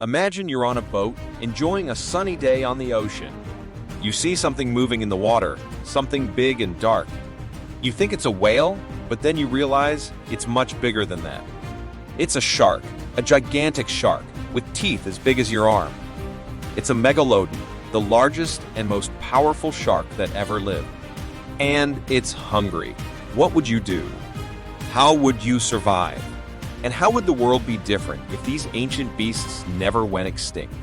Imagine you're on a boat, enjoying a sunny day on the ocean. You see something moving in the water, something big and dark. You think it's a whale, but then you realize it's much bigger than that. It's a shark, a gigantic shark, with teeth as big as your arm. It's a Megalodon, the largest and most powerful shark that ever lived. And it's hungry. What would you do? How would you survive? And how would the world be different if these ancient beasts never went extinct?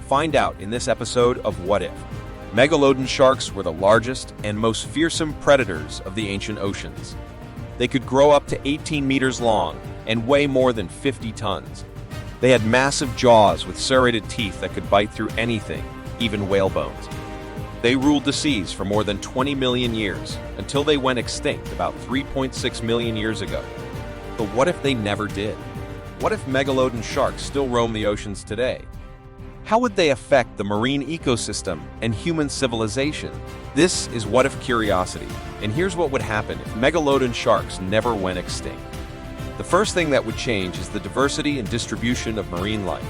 Find out in this episode of What If. Megalodon sharks were the largest and most fearsome predators of the ancient oceans. They could grow up to 18 meters long and weigh more than 50 tons. They had massive jaws with serrated teeth that could bite through anything, even whale bones. They ruled the seas for more than 20 million years, until they went extinct about 3.6 million years ago. But what if they never did? What if Megalodon sharks still roam the oceans today? How would they affect the marine ecosystem and human civilization? This is What If Curiosity, and here's what would happen if Megalodon sharks never went extinct. The first thing that would change is the diversity and distribution of marine life.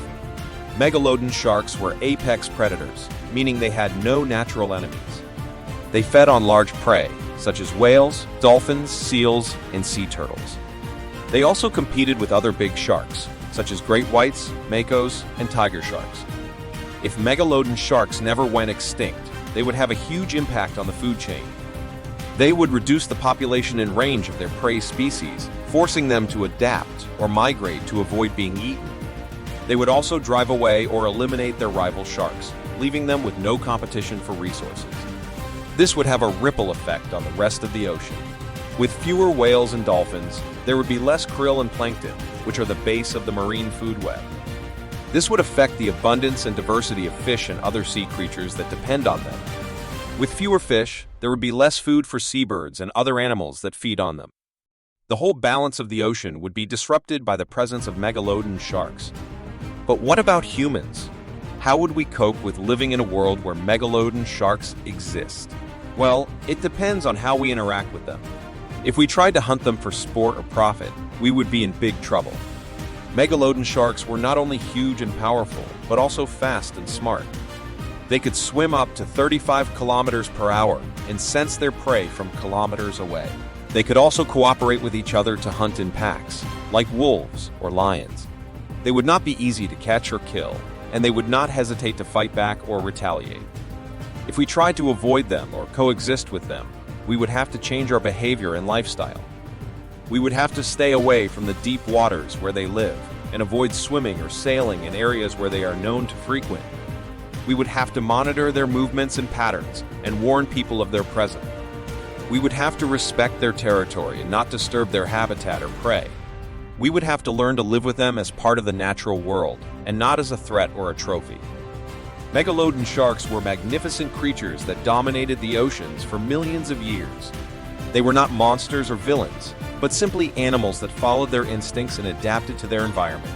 Megalodon sharks were apex predators, meaning they had no natural enemies. They fed on large prey, such as whales, dolphins, seals, and sea turtles. They also competed with other big sharks, such as great whites, makos, and tiger sharks. If Megalodon sharks never went extinct, they would have a huge impact on the food chain. They would reduce the population and range of their prey species, forcing them to adapt or migrate to avoid being eaten. They would also drive away or eliminate their rival sharks, leaving them with no competition for resources. This would have a ripple effect on the rest of the ocean. With fewer whales and dolphins, there would be less krill and plankton, which are the base of the marine food web. This would affect the abundance and diversity of fish and other sea creatures that depend on them. With fewer fish, there would be less food for seabirds and other animals that feed on them. The whole balance of the ocean would be disrupted by the presence of Megalodon sharks. But what about humans? How would we cope with living in a world where Megalodon sharks exist? Well, it depends on how we interact with them. If we tried to hunt them for sport or profit, we would be in big trouble. Megalodon sharks were not only huge and powerful, but also fast and smart. They could swim up to 35 kilometers per hour and sense their prey from kilometers away. They could also cooperate with each other to hunt in packs, like wolves or lions. They would not be easy to catch or kill, and they would not hesitate to fight back or retaliate. If we tried to avoid them or coexist with them, we would have to change our behavior and lifestyle. We would have to stay away from the deep waters where they live and avoid swimming or sailing in areas where they are known to frequent. We would have to monitor their movements and patterns and warn people of their presence. We would have to respect their territory and not disturb their habitat or prey. We would have to learn to live with them as part of the natural world and not as a threat or a trophy. Megalodon sharks were magnificent creatures that dominated the oceans for millions of years. They were not monsters or villains, but simply animals that followed their instincts and adapted to their environment.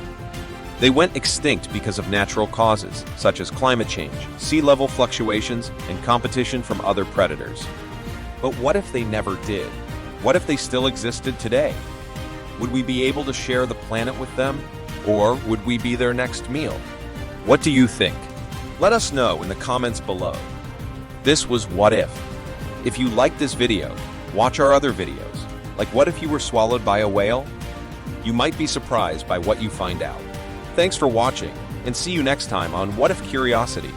They went extinct because of natural causes, such as climate change, sea level fluctuations, and competition from other predators. But what if they never did? What if they still existed today? Would we be able to share the planet with them? Or would we be their next meal? What do you think? Let us know in the comments below. This was What If. If you liked this video, watch our other videos, like what if you were swallowed by a whale? You might be surprised by what you find out. Thanks for watching, and see you next time on What If Curiosity.